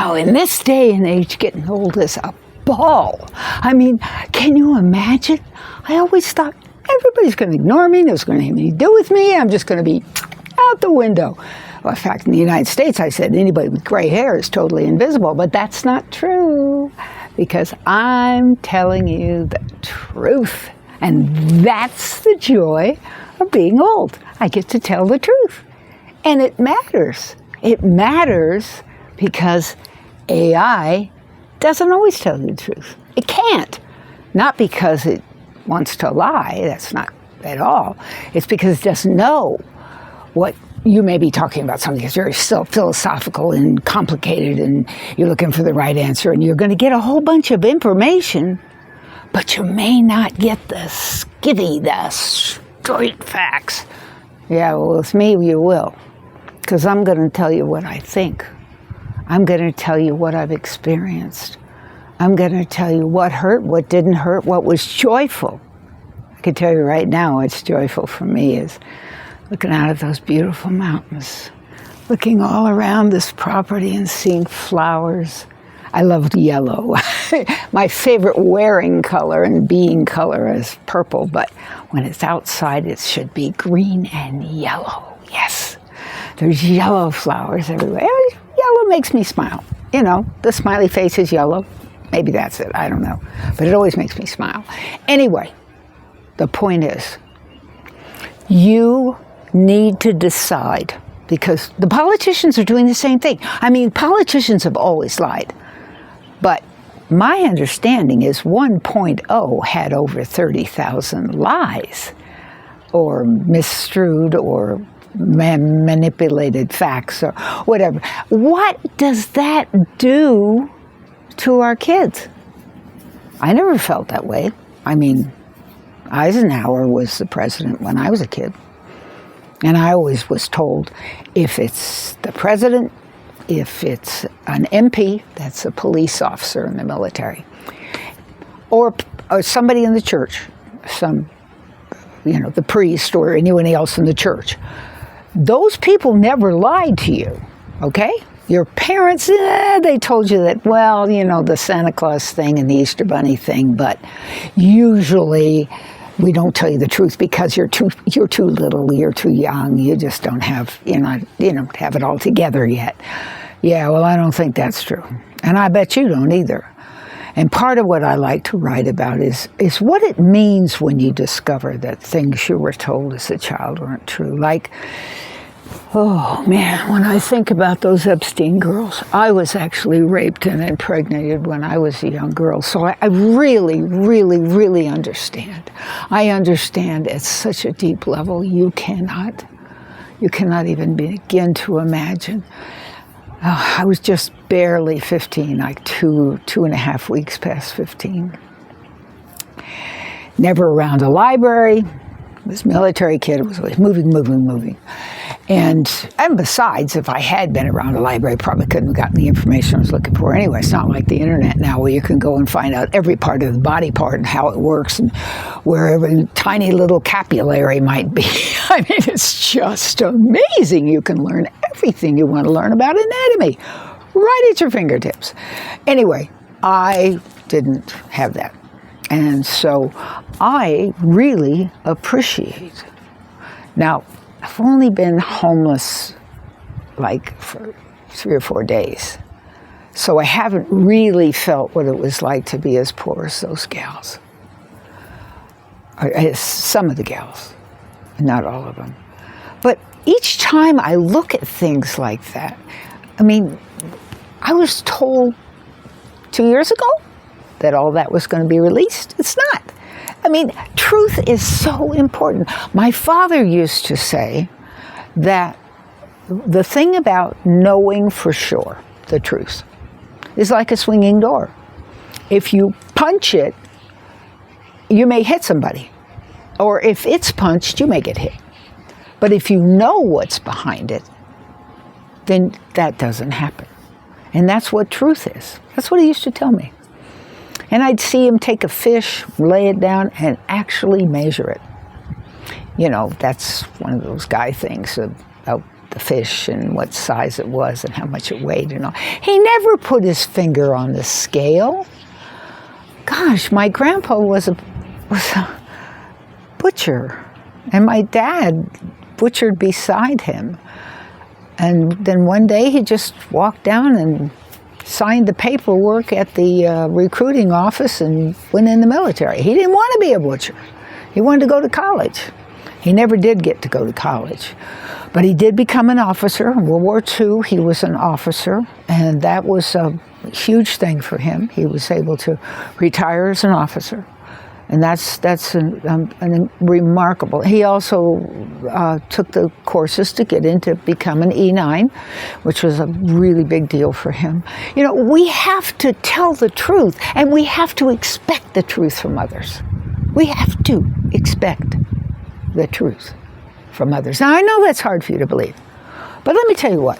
Wow, in this day and age, getting old is a ball. I mean, can you imagine? I always thought everybody's going to ignore me, nobody's going to have anything to do with me, I'm just going to be out the window. Well, in fact, in the United States, I said anybody with gray hair is totally invisible, but that's not true, because I'm telling you the truth. And that's the joy of being old. I get to tell the truth. And it matters. It matters because AI doesn't always tell you the truth. It can't. Not because it wants to lie, that's not at all. It's because it doesn't know what you may be talking about, something that's very philosophical and complicated, and you're looking for the right answer, and you're going to get a whole bunch of information, but you may not get the skivvy, the straight facts. Yeah, well, with me, you will, because I'm going to tell you what I think. I'm going to tell you what I've experienced. I'm going to tell you what hurt, what didn't hurt, what was joyful. I can tell you right now what's joyful for me is looking out at those beautiful mountains, looking all around this property and seeing flowers. I love yellow. My favorite wearing color and being color is purple, but when it's outside, it should be green and yellow. Yes, there's yellow flowers everywhere. Yellow makes me smile. You know, the smiley face is yellow. Maybe that's it, I don't know. But it always makes me smile. Anyway, the point is, you need to decide, because the politicians are doing the same thing. I mean, politicians have always lied. But my understanding is 1.0 had over 30,000 lies, or misstrued, or manipulated facts, or whatever. What does that do to our kids? I never felt that way. I mean, Eisenhower was the president when I was a kid. And I always was told, if it's the president, if it's an MP, that's a police officer in the military, or somebody in the church, the priest or anyone else in the church, those people never lied to you, okay? Your parents, they told you that, well, the Santa Claus thing and the Easter Bunny thing, but usually we don't tell you the truth because you're too little, you're too young, you just don't have, you don't have it all together yet. Yeah, well, I don't think that's true. And I bet you don't either. And part of what I like to write about is what it means when you discover that things you were told as a child weren't true. Like, oh man, when I think about those Epstein girls, I was actually raped and impregnated when I was a young girl. So I really, really, really understand. I understand at such a deep level you cannot even begin to imagine. I was just barely 15, like two and a half weeks past 15. Never around a library. Was a military kid. It was always moving. And besides, if I had been around a library, I probably couldn't have gotten the information I was looking for anyway. It's not like the internet now where you can go and find out every part of the body part and how it works and where every tiny little capillary might be. I mean, it's just amazing. You can learn everything you want to learn about anatomy right at your fingertips. Anyway, I didn't have that. And so I really appreciate. Now, I've only been homeless like for 3 or 4 days. So I haven't really felt what it was like to be as poor as those gals. Or as some of the gals, not all of them. But each time I look at things like that, I mean, I was told 2 years ago that all that was going to be released. It's not. I mean, truth is so important. My father used to say that the thing about knowing for sure the truth is like a swinging door. If you punch it, you may hit somebody. Or if it's punched, you may get hit. But if you know what's behind it, then that doesn't happen. And that's what truth is. That's what he used to tell me. And I'd see him take a fish, lay it down, and actually measure it. That's one of those guy things about the fish and what size it was and how much it weighed and all. He never put his finger on the scale. Gosh, my grandpa was a butcher, and my dad butchered beside him. And then one day he just walked down and signed the paperwork at the recruiting office and went in the military. He didn't want to be a butcher. He wanted to go to college. He never did get to go to college. But he did become an officer. In World War II, he was an officer, and that was a huge thing for him. He was able to retire as an officer. And that's remarkable. He also took the courses to get into become an E9, which was a really big deal for him. You know, we have to tell the truth, and we have to expect the truth from others. We have to expect the truth from others. Now, I know that's hard for you to believe, but let me tell you what.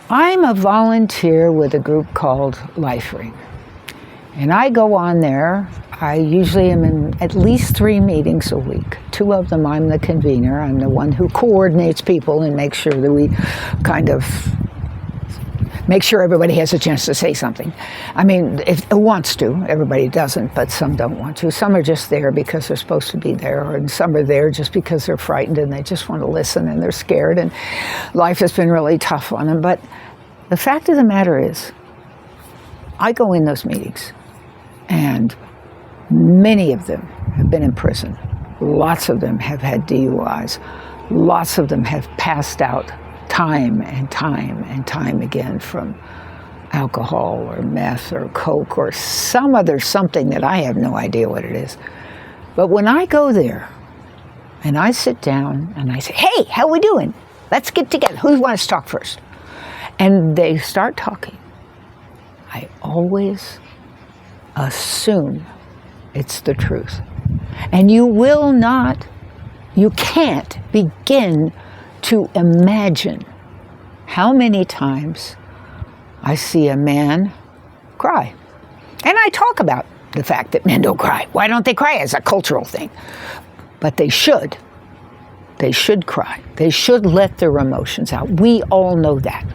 I'm a volunteer with a group called LifeRing, and I go on there. I usually am in at least 3 meetings a week. 2 of them I'm the convener. I'm the one who coordinates people and makes sure that we kind of make sure everybody has a chance to say something. I mean, if it wants to, everybody doesn't, but some don't want to. Some are just there because they're supposed to be there, and some are there just because they're frightened and they just want to listen and they're scared, and life has been really tough on them. But the fact of the matter is, I go in those meetings, and many of them have been in prison. Lots of them have had DUIs. Lots of them have passed out time and time and time again from alcohol or meth or coke or some other something that I have no idea what it is. But when I go there and I sit down and I say, hey, how we doing? Let's get together. Who wants to talk first? And they start talking. I always assume it's the truth. And you can't begin to imagine how many times I see a man cry. And I talk about the fact that men don't cry. Why don't they cry? It's a cultural thing. But they should. They should cry. They should let their emotions out. We all know that.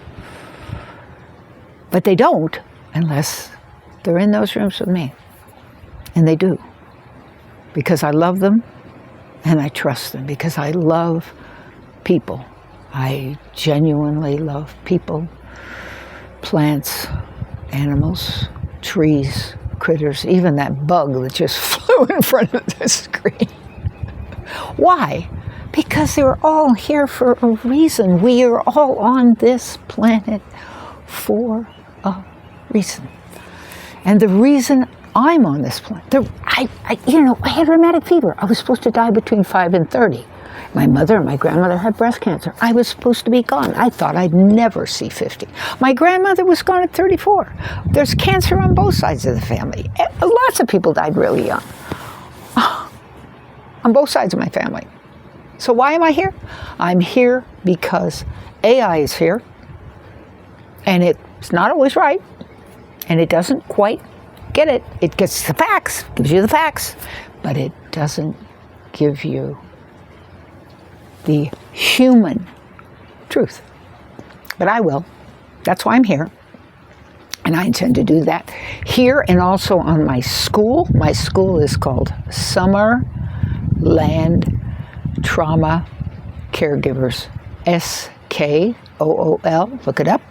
But they don't unless they're in those rooms with me. And they do. Because I love them and I trust them. Because I love people. I genuinely love people, plants, animals, trees, critters, even that bug that just flew in front of the screen. Why? Because they're all here for a reason. We are all on this planet for a reason. And the reason I'm on this planet, I had rheumatic fever. I was supposed to die between 5 and 30. My mother and my grandmother had breast cancer. I was supposed to be gone. I thought I'd never see 50. My grandmother was gone at 34. There's cancer on both sides of the family. Lots of people died really young. On both sides of my family. So why am I here? I'm here because AI is here. And it's not always right. And it doesn't quite get it. It gets the facts, gives you the facts. But it doesn't give you the human truth. But I will. That's why I'm here. And I intend to do that here and also on my school. My school is called Summerland Trauma Caregivers. SKOOL. Look it up.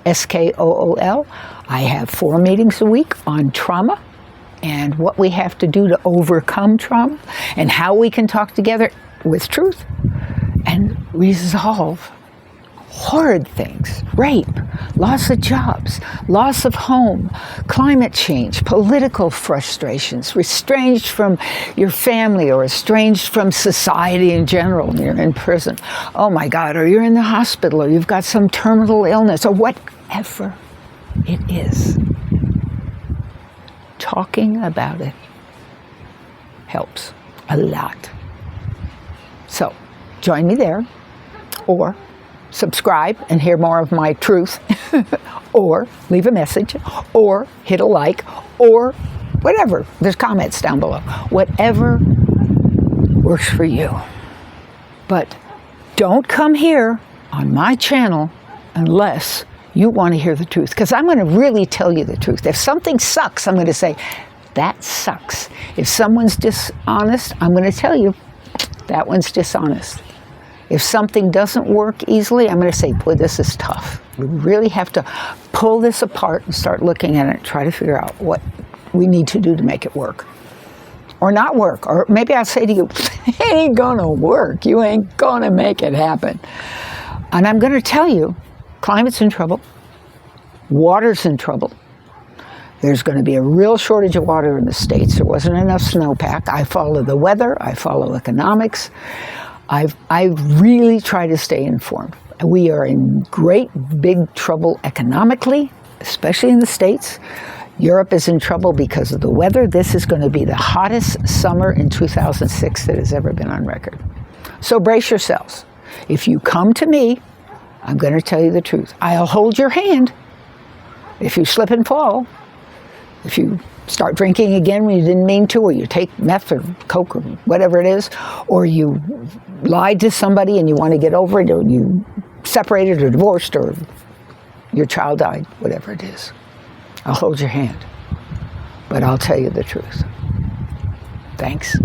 SKOOL. I have 4 meetings a week on trauma and what we have to do to overcome trauma and how we can talk together with truth and resolve horrid things, rape, loss of jobs, loss of home, climate change, political frustrations, estranged from your family or estranged from society in general when you're in prison. Oh my God, or you're in the hospital or you've got some terminal illness or whatever it is. Talking about it helps a lot. So, join me there, or subscribe and hear more of my truth, or leave a message, or hit a like, or whatever. There's comments down below. Whatever works for you. But don't come here on my channel unless you want to hear the truth. Because I'm going to really tell you the truth. If something sucks, I'm going to say, that sucks. If someone's dishonest, I'm going to tell you, that one's dishonest. If something doesn't work easily, I'm going to say, boy, this is tough. We really have to pull this apart and start looking at it and try to figure out what we need to do to make it work. Or not work. Or maybe I'll say to you, it ain't going to work. You ain't going to make it happen. And I'm going to tell you, climate's in trouble. Water's in trouble. There's going to be a real shortage of water in the States. There wasn't enough snowpack. I follow the weather. I follow economics. I really try to stay informed. We are in great big trouble economically, especially in the States. Europe is in trouble because of the weather. This is going to be the hottest summer in 2006 that has ever been on record. So brace yourselves. If you come to me, I'm going to tell you the truth. I'll hold your hand if you slip and fall. If you start drinking again when you didn't mean to, or you take meth or coke or whatever it is, or you lied to somebody and you want to get over it, or you separated or divorced, or your child died, whatever it is, I'll hold your hand. But I'll tell you the truth. Thanks.